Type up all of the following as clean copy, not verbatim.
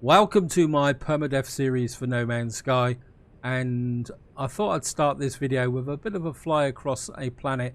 Welcome to my Permadeath series for No Man's Sky, and I thought I'd start this video with a bit of a fly across a planet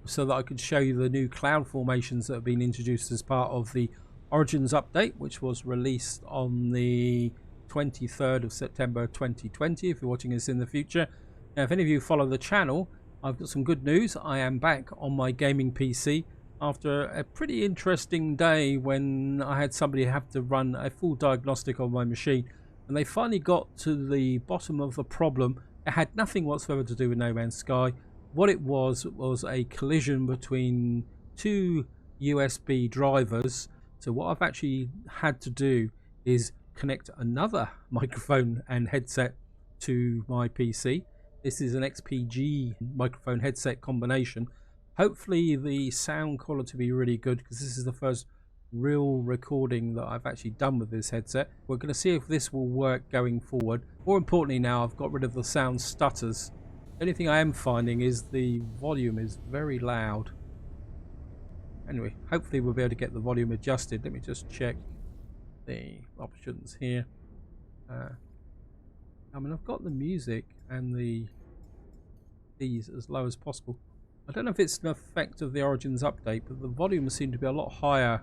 so that I could show you the new cloud formations that have been introduced as part of the Origins update, which was released on the 23rd of September 2020 if you're watching this in the future. Now, if any of you follow the channel, I've got some good news. I am back on my gaming PC after a pretty interesting day when I had somebody have to run a full diagnostic on my machine, and they finally got to the bottom of the problem. It had nothing whatsoever to do with No Man's Sky. What it was a collision between two USB drivers. So what I've actually had to do is connect another microphone and headset to my PC. This is an XPG microphone headset combination. Hopefully the sound quality will be really good, because this is the first real recording that I've actually done with this headset. We're going to see if this will work going forward. More importantly, now I've got rid of the sound stutters. The only thing I am finding is the volume is very loud. Anyway, hopefully we'll be able to get the volume adjusted. Let me just check the options here. I mean, I've got the music and these as low as possible. I don't know if it's an effect of the Origins update, but the volumes seem to be a lot higher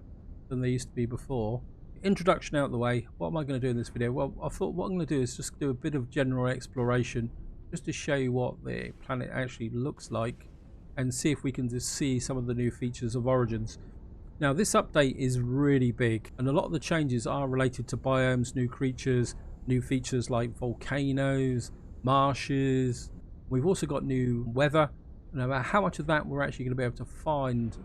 than they used to be before. Introduction out of the way. What am I going to do in this video? Well, I thought what I'm going to do is just do a bit of general exploration, just to show you what the planet actually looks like, and see if we can just see some of the new features of Origins. Now, this update is really big, and a lot of the changes are related to biomes, new creatures, new features like volcanoes, marshes. We've also got new weather. No matter how much of that we're actually going to be able to find,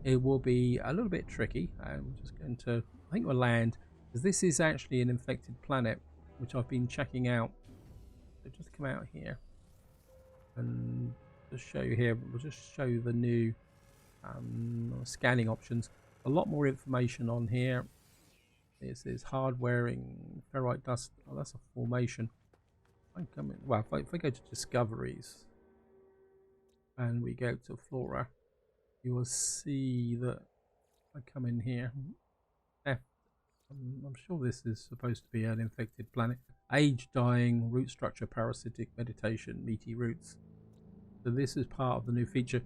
it will be a little bit tricky. I'm just going to, I think we'll land, because this is actually an infected planet, which I've been checking out. So just come out here and just show you here. We'll just show you the new scanning options. A lot more information on here. This is hard wearing ferrite dust. Oh, that's a formation. I come in, well, if I go to discoveries and we go to flora, you will see that I come in here. I'm sure this is supposed to be an infected planet. Age, dying, root structure, parasitic, meditation, meaty roots. So this is part of the new feature.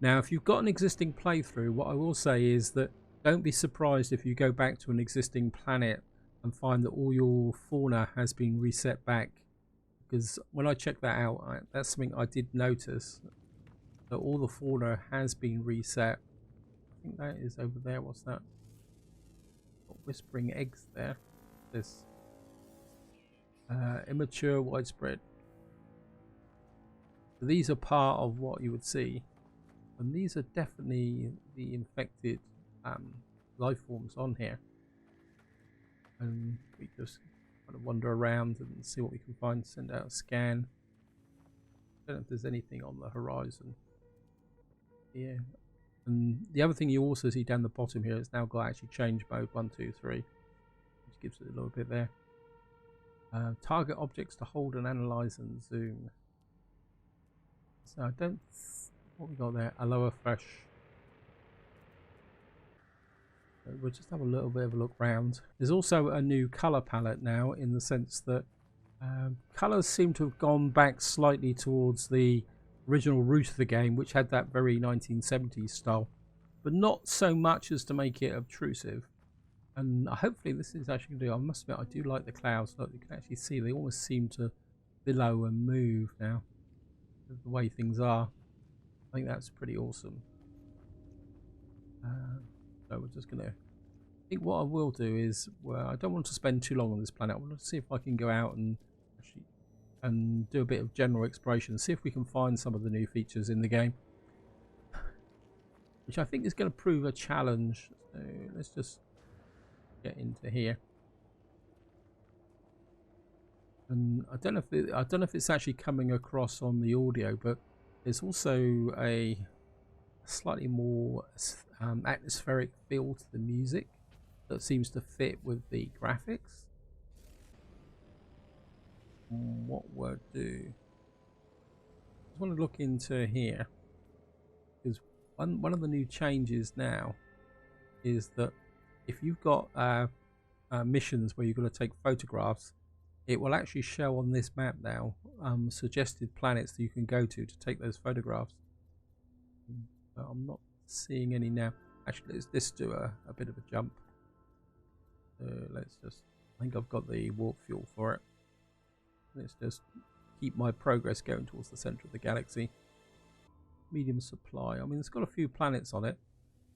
Now, if you've got an existing playthrough, what I will say is that don't be surprised if you go back to an existing planet and find that all your fauna has been reset back. Because when I checked that out, that's something I did notice. So all the fauna has been reset. I think that is over there. What's that? Got whispering eggs there. This immature, widespread. So these are part of what you would see, and these are definitely the infected life forms on here. And we just kind of wander around and see what we can find. Send out a scan. I don't know if there's anything on the horizon. Yeah, and the other thing you also see down the bottom here, it's now got actually change mode 1, 2, 3, which gives it a little bit there. Target objects to hold and analyze and zoom. So I don't, what we got there, a lower fresh. We'll just have a little bit of a look round. There's also a new color palette now, in the sense that colors seem to have gone back slightly towards the original root of the game, which had that very 1970s style, but not so much as to make it obtrusive. And hopefully this is actually going to do. I must admit, I do like the clouds. Look, you can actually see they almost seem to billow and move now, the way things are. I think that's pretty awesome. So we're just going to, I think what I will do is, well, I don't want to spend too long on this planet. I want to see if I can go out and actually do a bit of general exploration, see if we can find some of the new features in the game, which I think is going to prove a challenge. So let's just get into here. And I don't know if it's actually coming across on the audio, but there's also a slightly more atmospheric feel to the music that seems to fit with the graphics. What we'll do, I just want to look into here, because one of the new changes now is that if you've got missions where you've got to take photographs, it will actually show on this map now suggested planets that you can go to take those photographs. But I'm not seeing any now. Actually, let's do a bit of a jump. Let's just, I think I've got the warp fuel for it. Let's just keep my progress going towards the center of the galaxy. Medium supply. I mean, it's got a few planets on it.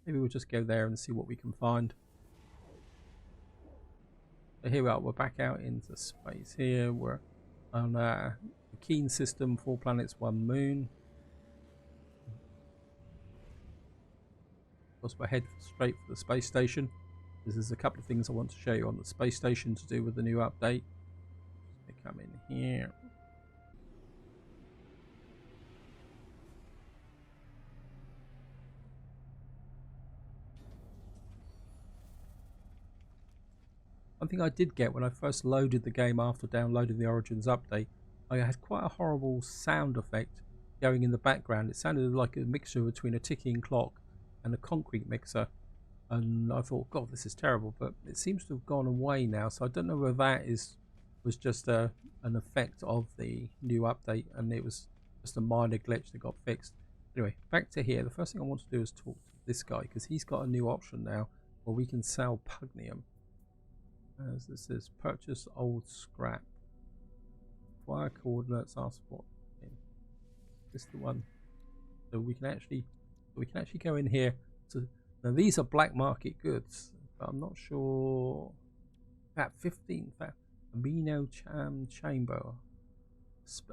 Maybe we'll just go there and see what we can find. So here we are. We're back out into space here. We're on the Keen system, 4 planets, 1 moon. Of course, we'll head straight for the space station. There's a couple of things I want to show you on the space station to do with the new update. They come in here. One thing I did get when I first loaded the game after downloading the Origins update, I had quite a horrible sound effect going in the background. It sounded like a mixture between a ticking clock and a concrete mixer. And I thought, God, this is terrible, but it seems to have gone away now. So I don't know whether that was just an effect of the new update, and it was just a minor glitch that got fixed. Anyway, back to here. The first thing I want to do is talk to this guy, because he's got a new option now where we can sell pugnium. As this says, purchase old scrap. Wire coordinates, ask what. This is the one. So we can actually go in here. Now these are black market goods, but I'm not sure. At 15, amino chamber,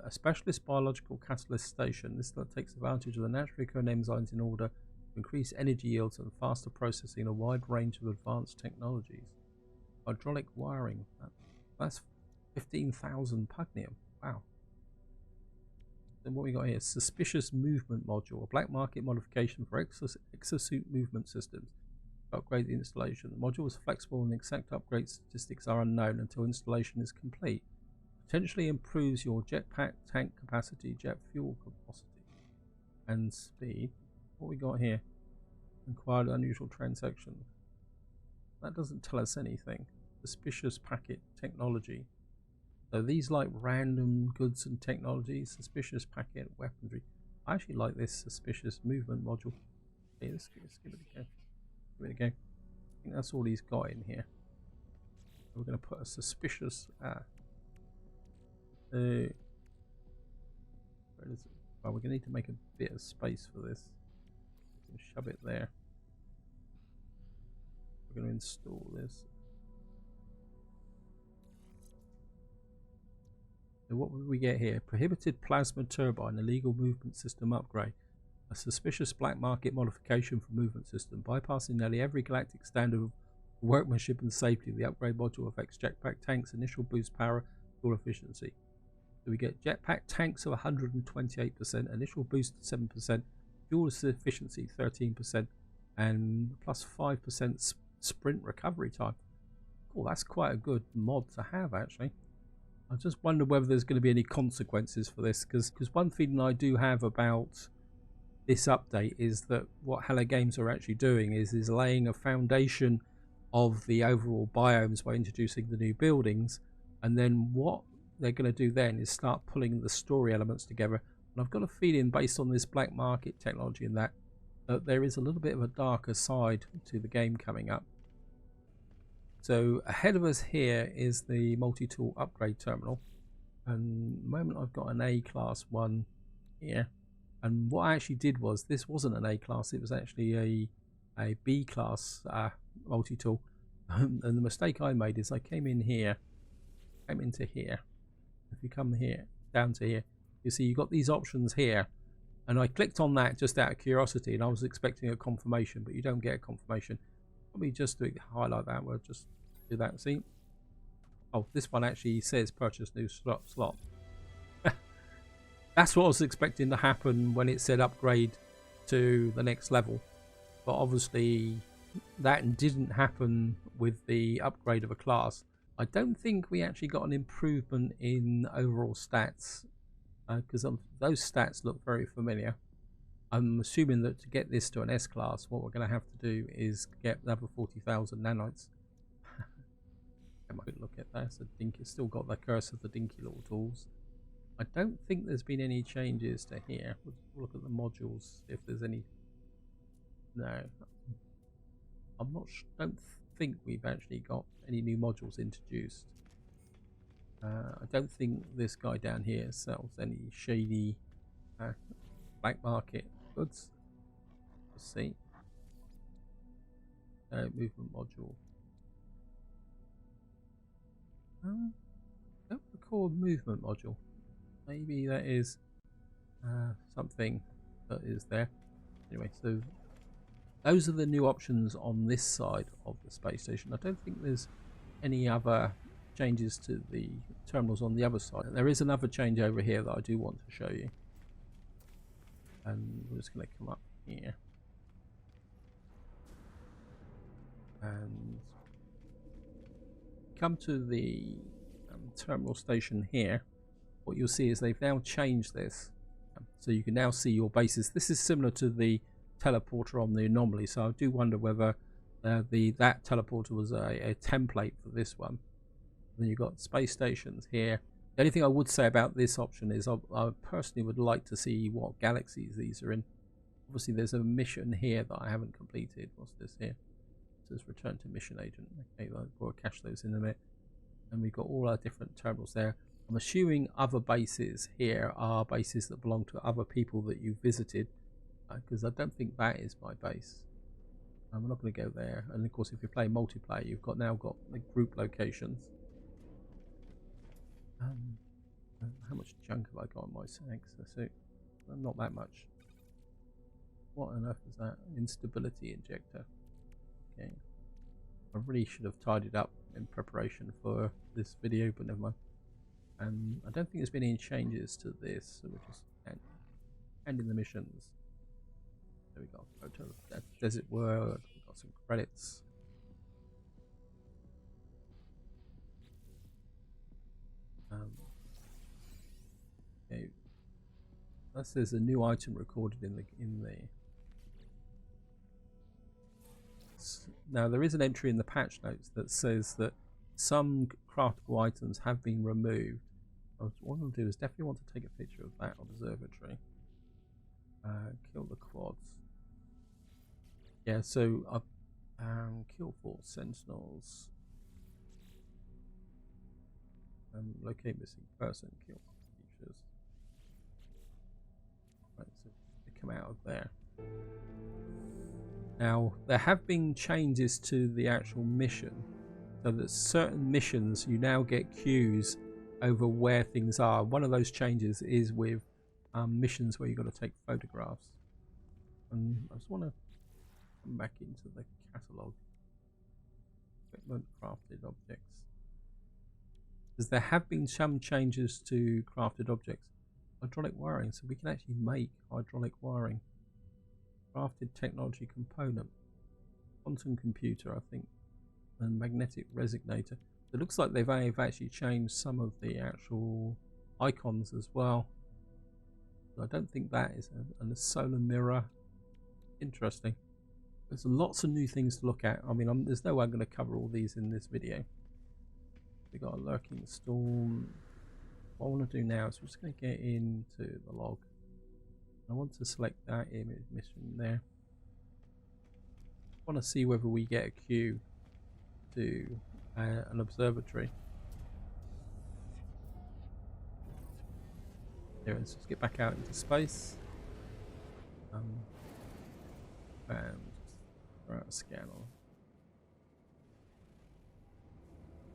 a specialist biological catalyst station. This takes advantage of the naturally occurring enzymes in order to increase energy yields and faster processing a wide range of advanced technologies. Hydraulic wiring. That's 15,000 pugnium. Wow. Then what we got here? Suspicious movement module, a black market modification for exosuit movement systems. Upgrade the installation. The module is flexible and the exact upgrade statistics are unknown until installation is complete. Potentially improves your jetpack tank capacity, jet fuel capacity, and speed. What we got here? Acquired unusual transaction. That doesn't tell us anything. Suspicious packet technology. So these like random goods and technologies, suspicious packet weaponry. I actually like this suspicious movement module. Okay, let's give it a go. Give it a go. I think that's all he's got in here. We're going to put a suspicious. Where is it? Well, we're going to need to make a bit of space for this. We can shove it there. We're going to install this. So what would we get here? Prohibited plasma turbine, illegal movement system upgrade. A suspicious black market modification for movement system. Bypassing nearly every galactic standard of workmanship and safety. The upgrade module affects jetpack tanks, initial boost power, fuel efficiency. So we get jetpack tanks of 128%, initial boost 7%, fuel efficiency 13%, and plus 5% sprint recovery time. Oh, that's quite a good mod to have, actually. I just wonder whether there's going to be any consequences for this, because one feeling I do have about this update is that what Hello Games are actually doing is laying a foundation of the overall biomes by introducing the new buildings, and then what they're going to do then is start pulling the story elements together. And I've got a feeling, based on this black market technology and that there is a little bit of a darker side to the game coming up. So ahead of us here is the multi-tool upgrade terminal, and at the moment I've got an A class one here, and what I actually did was, this wasn't an A class, it was actually a B class multi-tool. And the mistake I made is I came into here. If you come here down to here, you see you've got these options here, and I clicked on that just out of curiosity, and I was expecting a confirmation, but you don't get a confirmation. Probably just to highlight that, we'll just do that. See, oh, this one actually says purchase new slot. That's what I was expecting to happen when it said upgrade to the next level, but obviously that didn't happen with the upgrade of a class. I don't think we actually got an improvement in overall stats, because those stats look very familiar. I'm assuming that to get this to an S class, what we're going to have to do is get another 40,000 nanites. That's a dinky. It's still got the curse of the dinky little tools. I don't think there's been any changes to here. Let's look at the modules if there's any. No, I'm not. Don't think we've actually got any new modules introduced. I don't think this guy down here sells any shady black market goods. Let's see. Movement module. Don't recall movement module. Maybe that is something that is there. Anyway, so those are the new options on this side of the space station. I don't think there's any other changes to the terminals on the other side. There is another change over here that I do want to show you. And we're just going to come up here. And come to the terminal station here. What you'll see is they've now changed this. So you can now see your bases. This is similar to the teleporter on the anomaly. So I do wonder whether that teleporter was a template for this one. Then you've got space stations here. The only thing I would say about this option is I personally would like to see what galaxies these are in. Obviously there's a mission here that I haven't completed. What's this here? It says return to mission agent. Okay, we'll cache those in a minute. And we've got all our different terminals there. I'm assuming other bases here are bases that belong to other people that you visited, because I don't think that is my base. I'm not going to go there. And of course if you play multiplayer you've now got the group locations. How much junk have I got on my exosuit? Not that much. What on earth is that? Instability injector. Okay. I really should have tidied up in preparation for this video, but never mind. I don't think there's been any changes to this, so we're just ending the missions. There we go. Photo of that desert world. We've got some credits. Okay. Unless there's a new item recorded in the now there is an entry in the patch notes that says that some craftable items have been removed. What I'll do is definitely want to take a picture of that observatory. Kill the quads. Yeah, so kill 4 sentinels. Locate missing person. Kill creatures. Right, so they come out of there. Now there have been changes to the actual mission, so that certain missions you now get queues over where things are. One of those changes is with missions where you've got to take photographs. And I just want to come back into the catalogue. Equipment, crafted objects. Because there have been some changes to crafted objects. Hydraulic wiring, so we can actually make hydraulic wiring. Crafted technology component. Quantum computer, I think. And magnetic resonator. It looks like they've actually changed some of the actual icons as well. I don't think that is a solar mirror. Interesting. There's lots of new things to look at. I mean, there's no way I'm going to cover all these in this video. We got a lurking storm. What I want to do now is we're just going to get into the log. I want to select that image mission there. I want to see whether we get a queue to an observatory. There, let's just get back out into space. And throw out a scan on.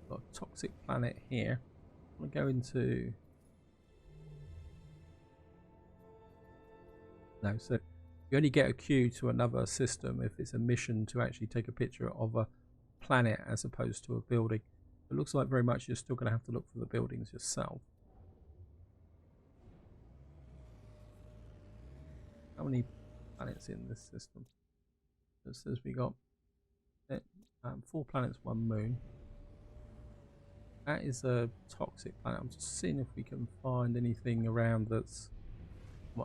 Got a toxic planet here. I'm going to go into. No, so you only get a queue to another system if it's a mission to actually take a picture of a planet as opposed to a building. It looks like very much you're still going to have to look for the buildings yourself. How many planets in this system? It says we got 4 planets, 1 moon. That is a toxic planet. I'm just seeing if we can find anything around that's,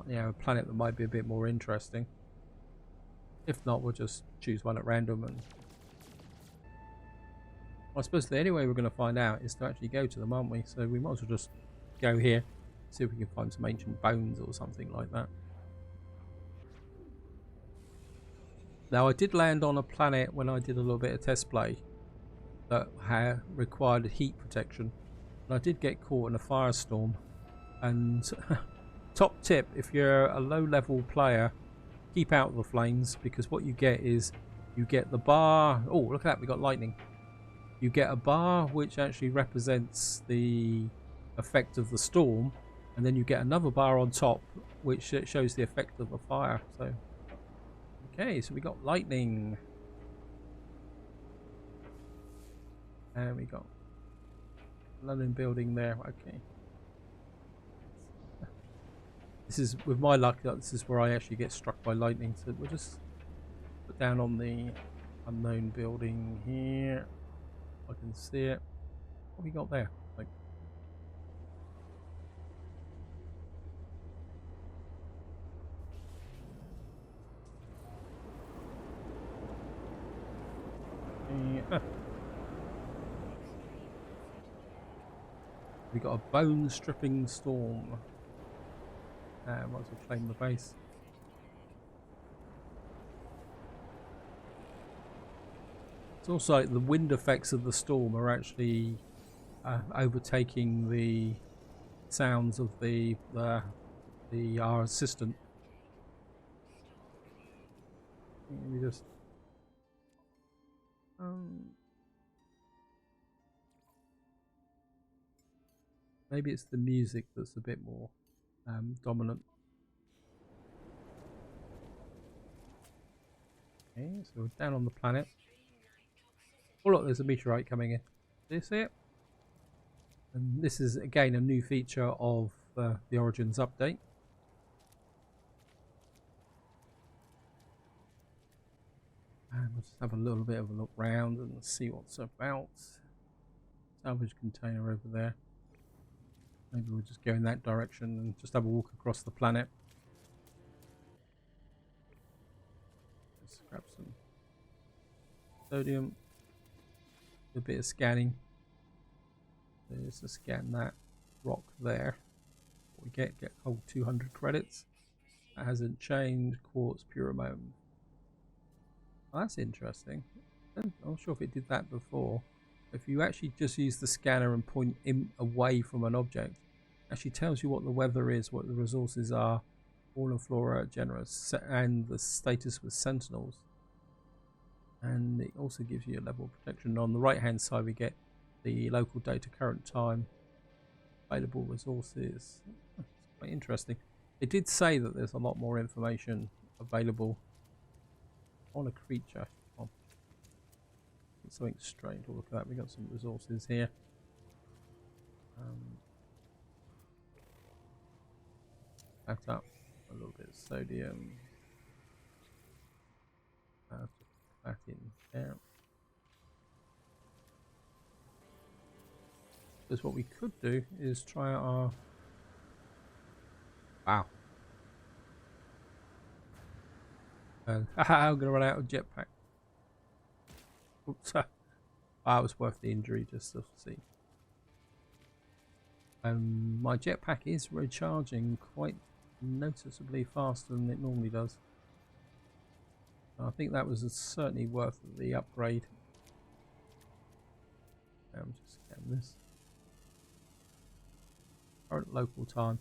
you know, a planet that might be a bit more interesting. If not, we'll just choose one at random and I suppose the only way we're going to find out is to actually go to them, aren't we? So we might as well just go here, see if we can find some ancient bones or something like that. Now, I did land on a planet when I did a little bit of test play that required heat protection, and I did get caught in a firestorm. And top tip, if you're a low level player, keep out of the flames, because what you get is you get the bar. Oh, look at that, we got lightning. You get a bar which actually represents the effect of the storm, and then you get another bar on top which shows the effect of the fire. So okay, so we got lightning, and we got London building there. Okay, this is, with my luck, this is where I actually get struck by lightning. So we'll just put down on the unknown building here. I can see it. What have we got there? Like, we got a bone stripping storm. Might as well claim the base. It's also like the wind effects of the storm are actually overtaking the sounds of our assistant. Let me just maybe it's the music that's a bit more dominant. Okay, so we're down on the planet. Oh look, there's a meteorite coming in. Do you see it? And this is again a new feature of the Origins update. And we'll just have a little bit of a look round and see what's about. Salvage container over there. Maybe we'll just go in that direction and just have a walk across the planet. Let's grab some sodium. A bit of scanning. Let's just scan that rock there. What we get hold 200 credits. That hasn't changed. Quartz Purimone. Oh, that's interesting. I'm not sure if it did that before. If you actually just use the scanner and point away from an object, it actually tells you what the weather is, what the resources are, fauna, flora, genera, and the status with sentinels. And it also gives you a level of protection. On the right hand side we get the local data, current time, available resources. It's quite interesting. It did say that there's a lot more information available on a creature. Oh, something strange. We'll look at that. We got some resources here. That up a little bit of sodium. That in there. Because what we could do is try our... Wow. I'm going to run out of jetpack. Oops. It was worth the injury just to see. My jetpack is recharging quite noticeably faster than it normally does. I think that was certainly worth the upgrade. Just scan this. Current local time.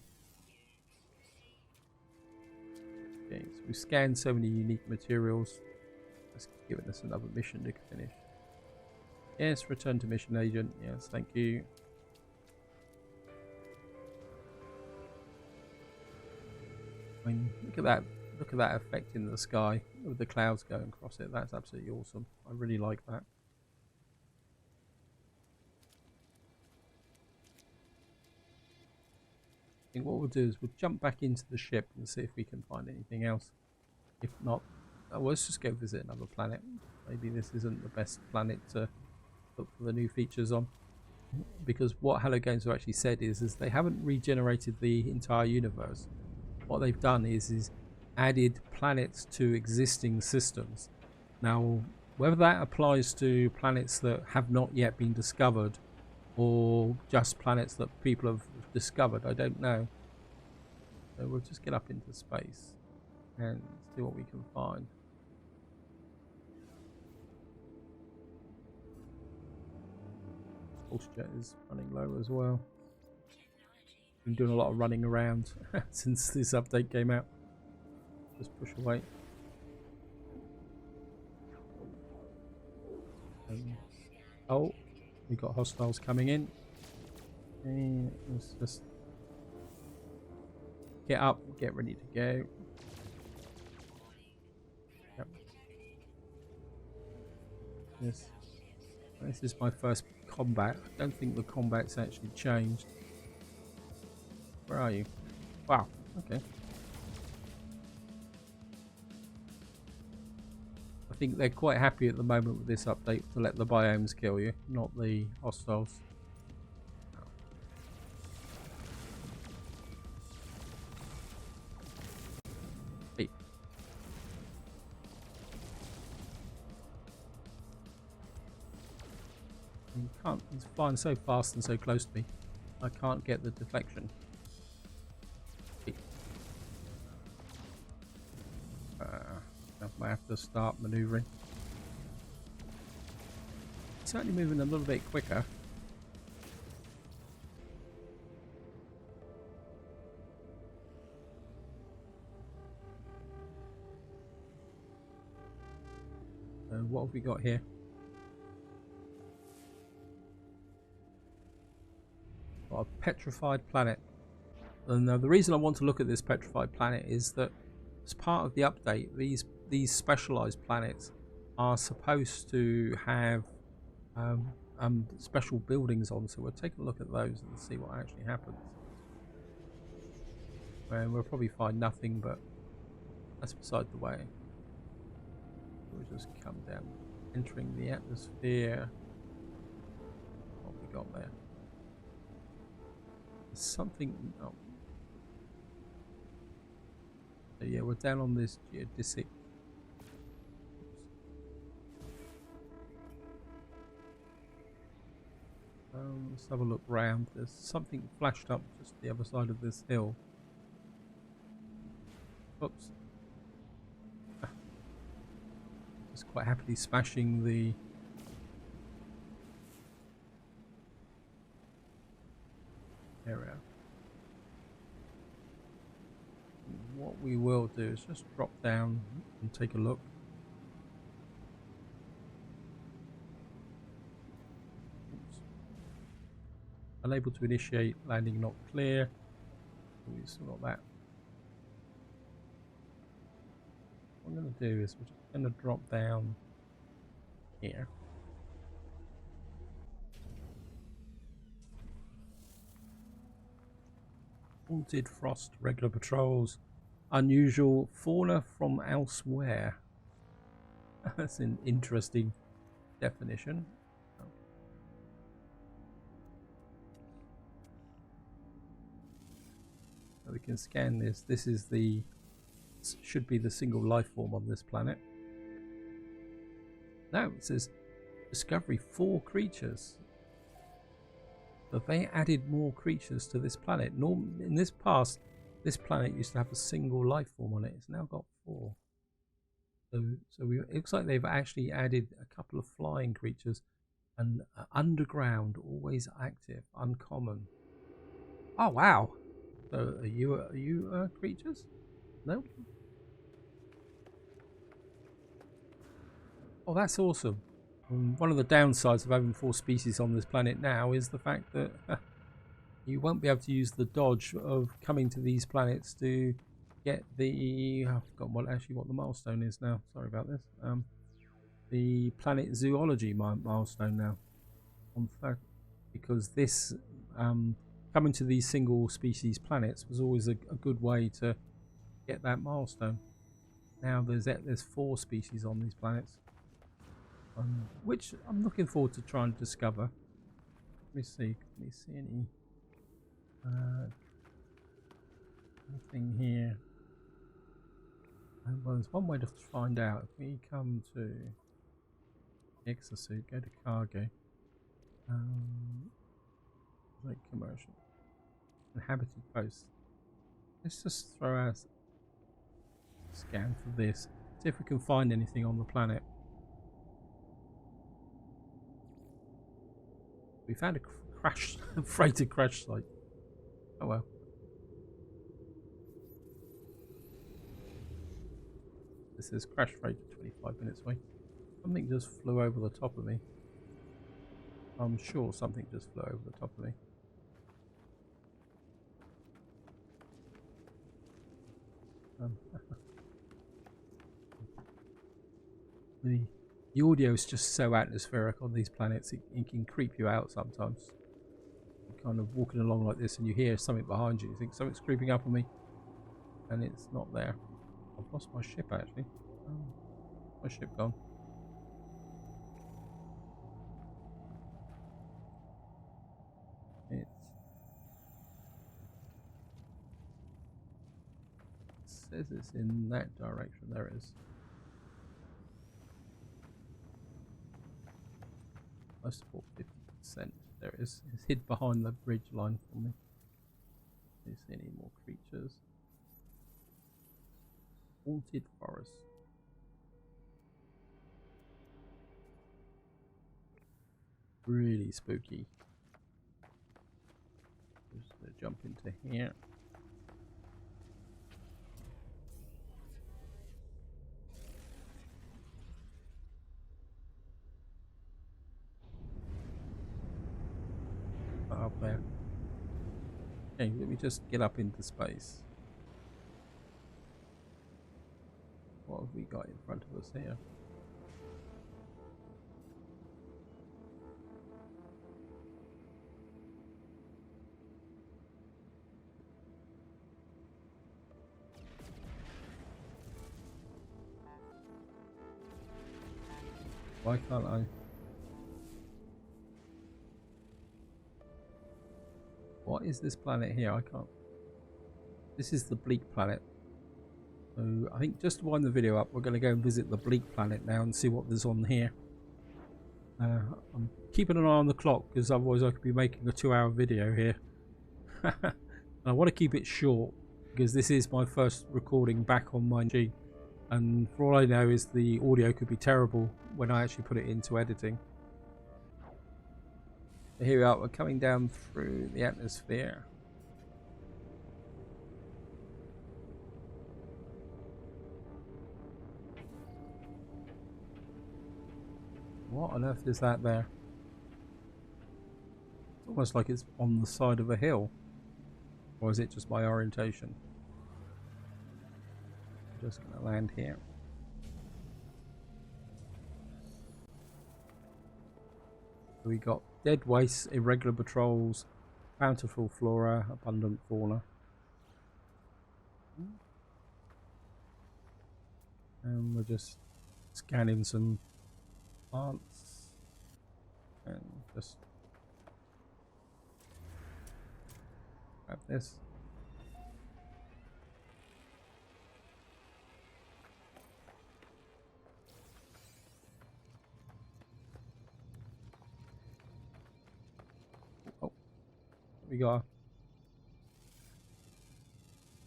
Okay, so we've scanned so many unique materials. That's giving us another mission to finish. Yes, return to mission agent. Yes, thank you. I mean, look at that. Look at that effect in the sky with the clouds going across it. That's absolutely awesome. I really like that. I think what we'll do is we'll jump back into the ship and see if we can find anything else. If not, well, let's just go visit another planet. Maybe this isn't the best planet to look for the new features on. Because what Hello Games have actually said is they haven't regenerated the entire universe. What they've done is added planets to existing systems. Now, Whether that applies to planets that have not yet been discovered or just planets that people have discovered, I don't know. So we'll just get up into space and see what we can find. Pulse jet is running low as well. Been doing a lot of running around since this update came out. Just push away. Oh, we got hostiles coming in. And let's just get up, get ready to go. Yep. This is my first combat. I don't think the combat's actually changed. Where are you? Wow, okay. I think they're quite happy at the moment with this update to let the biomes kill you, not the hostiles. Hey. You can't, he's flying so fast and so close to me. I can't get the deflection. Hey. I might have to start maneuvering. Certainly moving a little bit quicker. What have we got here? Got a petrified planet. And the reason I want to look at this petrified planet is that as part of the update, these specialized planets are supposed to have special buildings on, so we'll take a look at those and see what actually happens. And we'll probably find nothing, but that's beside the way. We'll just come down, entering the atmosphere. What have we got there? There's something. Oh. So yeah, we're down on this geodesic. Let's have a look round. There's something flashed up just the other side of this hill. Oops. Just quite happily smashing the area. What we will do is just drop down and take a look. Unable to initiate, landing not clear. We've still got that. What I'm going to do is we're just going to drop down here. Haunted frost, regular patrols, unusual fauna from elsewhere. That's an interesting definition. We can scan this. This is the should be the single life form on this planet. Now it says discovery 4 creatures. But they added more creatures to this planet. In this past, this planet used to have a single life form on it. It's now got 4. So it looks like they've actually added a couple of flying creatures and underground, always active, uncommon. Oh wow! So are you creatures? No. Oh, that's awesome. One of the downsides of having 4 species on this planet now is the fact that you won't be able to use the dodge of coming to these planets to get the... I've forgotten what the milestone is now. Sorry about this. The planet zoology milestone now. Because this... coming to these single species planets was always a good way to get that milestone. Now there's 4 species on these planets, which I'm looking forward to trying to discover. Let me see. Can we see any anything here? Well, there's one way to find out. If we come to Exosuit, go to cargo. Like commercial. Inhabited post. Let's just throw out a scan for this. See if we can find anything on the planet. We found a crash, a freighter crash site. Oh well. This is crash freighter 25 minutes away. Something just flew over the top of me. I'm sure something just flew over the top of me. The audio is just so atmospheric on these planets, it can creep you out sometimes. You're kind of walking along like this and you hear something behind you, you think something's creeping up on me, and it's not there. I've lost my ship actually. Oh, my ship gone. It says it's in that direction. There it is. I support 50%. There it is. It's hid behind the bridge line for me. Do you see any more creatures? Haunted forest. Really spooky. Just gonna jump into here. Up there. Okay, let me just get up into space. What have we got in front of us here? Why can't I? What is this planet here? I can't. This is the Bleak Planet. So I think just to wind the video up, we're going to go and visit the Bleak Planet now and see what there's on here. I'm keeping an eye on the clock because otherwise I could be making a 2-hour video here. I want to keep it short because this is my first recording back on my machine, and for all I know is the audio could be terrible when I actually put it into editing. So here we are, we're coming down through the atmosphere. What on earth is that there? It's almost like it's on the side of a hill. Or is it just my orientation? I'm just going to land here. We got dead wastes, irregular patrols, bountiful flora, abundant fauna. And we're just scanning some plants and just grab this. Oh, we go.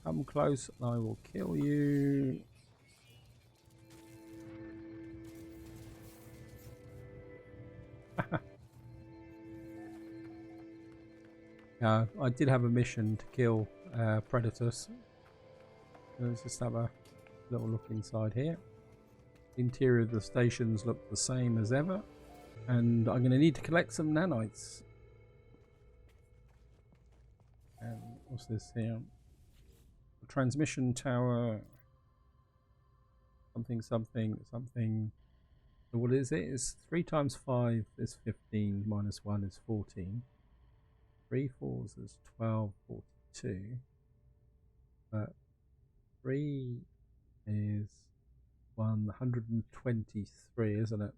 Come close and I will kill you. I did have a mission to kill predators. Let's just have a little look inside here. The interior of the stations look the same as ever, and I'm going to need to collect some nanites. And what's this here? A transmission tower. Something, something, something. So what is it? It's 3 times 5 is 15, minus 1 is 14. 3 4s is 12, 42. 3 is 123, isn't it?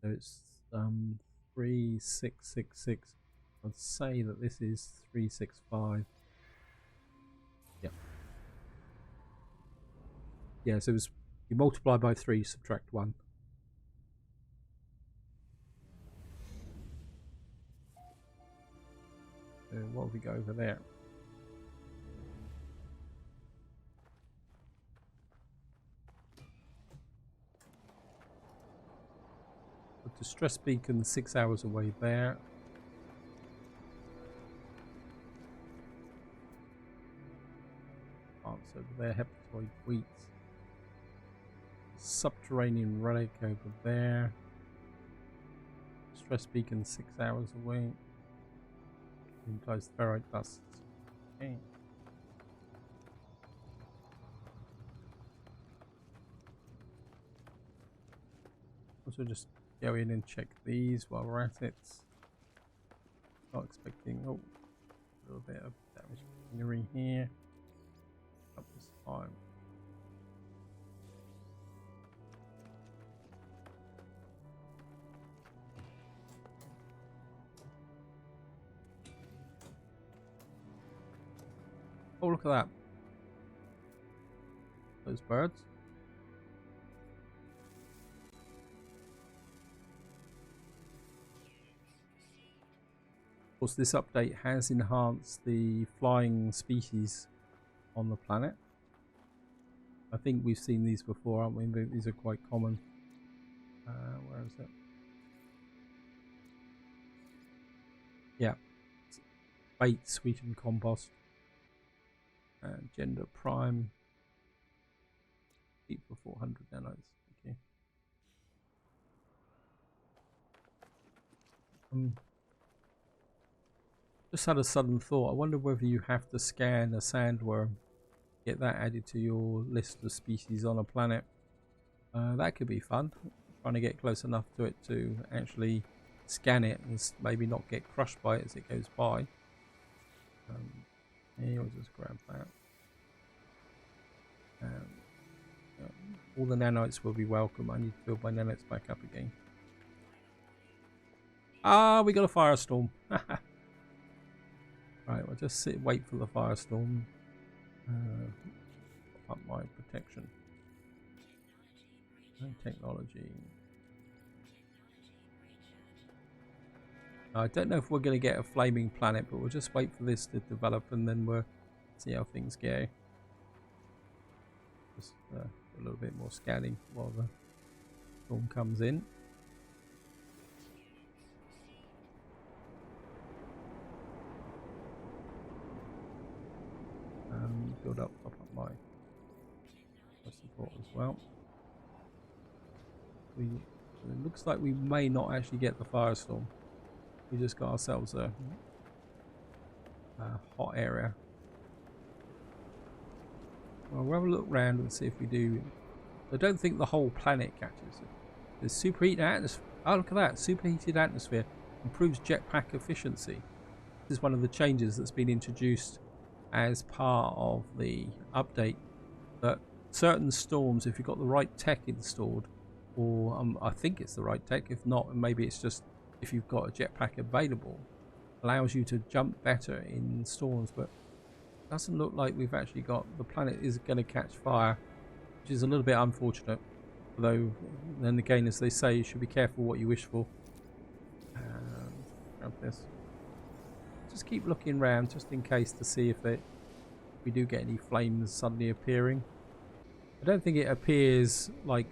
So it's 3666. I'd say that this is 365. Yep. Yeah, so it was, you multiply by 3, subtract 1. What have we got over there? The distress beacon 6 hours away there. Plants over there, hepatoid wheat. Subterranean relic over there. Distress beacon 6 hours away. Implies ferrite dust. Okay. Also just go in and check these while we're at it. Not expecting, oh, a little bit of damaged machinery here. Up this time. Oh, look at that. Those birds. Of course, this update has enhanced the flying species on the planet. I think we've seen these before, aren't we? These are quite common. Where is it? Yeah. Bait, sweetened compost. Gender prime. Keep for 400 nanites. Okay. Just had a sudden thought. I wonder whether you have to scan a sandworm, get that added to your list of species on a planet. That could be fun. Trying to get close enough to it to actually scan it and maybe not get crushed by it as it goes by. Here, we'll just grab that. All the nanites will be welcome. I need to build my nanites back up again. Ah, we got a firestorm. Right, we'll just wait for the firestorm. Up my protection. And technology. I don't know if we're going to get a flaming planet, but we'll just wait for this to develop and then we'll see how things go. Just a little bit more scanning while the storm comes in. Build up my support as well. It looks like we may not actually get the firestorm. We just got ourselves a hot area. Well, we'll have a look around and see if we do. I don't think the whole planet catches it. There's superheated atmosphere. Oh, look at that! Superheated atmosphere improves jetpack efficiency. This is one of the changes that's been introduced as part of the update, that certain storms, if you've got the right tech installed, or I think it's the right tech, if not maybe it's just if you've got a jetpack available, allows you to jump better in storms. But it doesn't look like we've actually got, the planet is going to catch fire, which is a little bit unfortunate, although then again, as they say, you should be careful what you wish for. Grab this. Just keep looking around just in case to see if we do get any flames suddenly appearing. I don't think it appears like,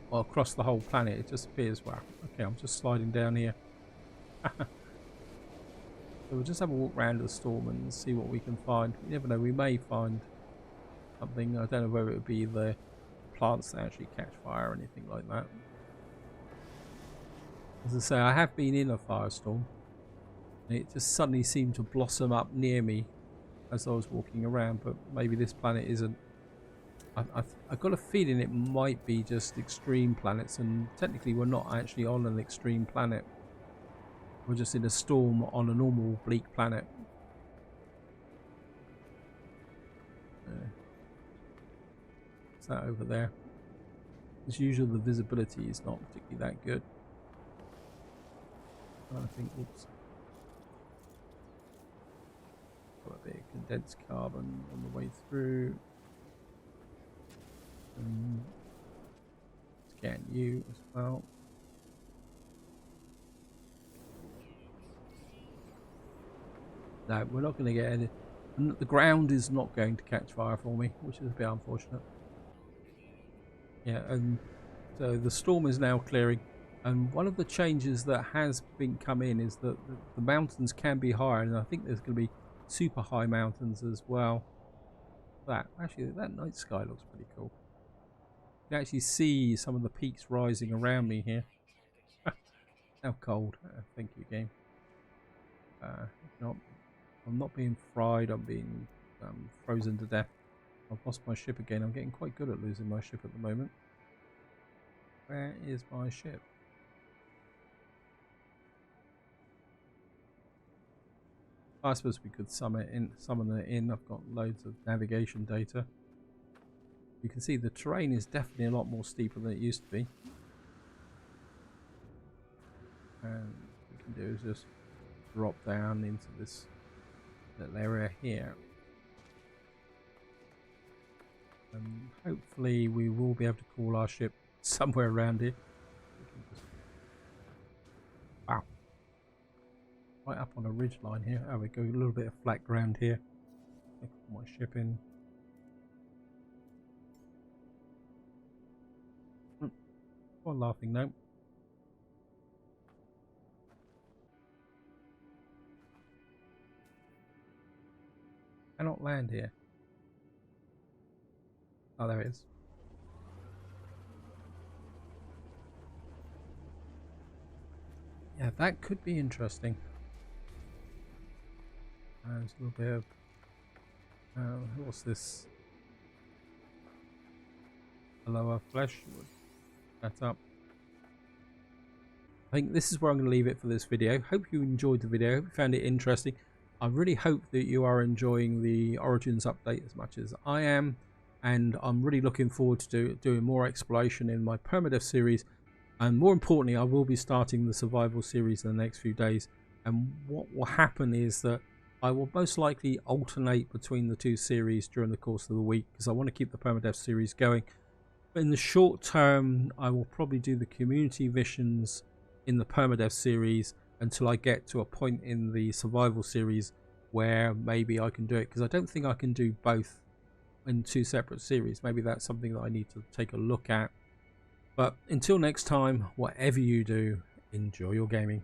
well, across the whole planet. It just appears, wow, okay, I'm just sliding down here. So we'll just have a walk around the storm and see what we can find. You never know, we may find something. I don't know whether it would be the plants that actually catch fire or anything like that. As I say, I have been in a firestorm. It just suddenly seemed to blossom up near me as I was walking around, but maybe this planet isn't. I've got a feeling it might be just extreme planets, and technically we're not actually on an extreme planet. We're just in a storm on a normal bleak planet. What's that over there? As usual, the visibility is not particularly that good. I think, oops. Got a bit of condensed carbon on the way through. Scan you as well. No, we're not going to get any. And the ground is not going to catch fire for me, which is a bit unfortunate. Yeah, and so the storm is now clearing. And one of the changes that has been come in is that the mountains can be higher, and I think there's going to be super high mountains as well. That night sky looks pretty cool. You can actually see some of the peaks rising around me here. How cold! Thank you, game. I'm not being fried. I'm being frozen to death. I've lost my ship again. I'm getting quite good at losing my ship at the moment. Where is my ship? I suppose we could summon it in. I've got loads of navigation data. You can see the terrain is definitely a lot more steeper than it used to be. And what we can do is just drop down into this little area here. And hopefully we will be able to call our ship somewhere around here. Wow. Right up on a ridge line here. Oh, we go a little bit of flat ground here. Put my ship in. One laughing note. Cannot land here. Oh, there it is. Yeah, that could be interesting. There's a little bit of what's this? A lower flesh. That up. I think this is where I'm going to leave it for this video. Hope you enjoyed the video. Hope you found it interesting. I really hope that you are enjoying the Origins update as much as I am, and I'm really looking forward to doing more exploration in my Permadeath series, and more importantly I will be starting the survival series in the next few days. And what will happen is that I will most likely alternate between the two series during the course of the week, because I want to keep the Permadeath series going. But in the short term I will probably do the community missions in the Permadeath series until I get to a point in the survival series where maybe I can do it, because I don't think I can do both in two separate series. Maybe that's something that I need to take a look at. But until next time, whatever you do, enjoy your gaming.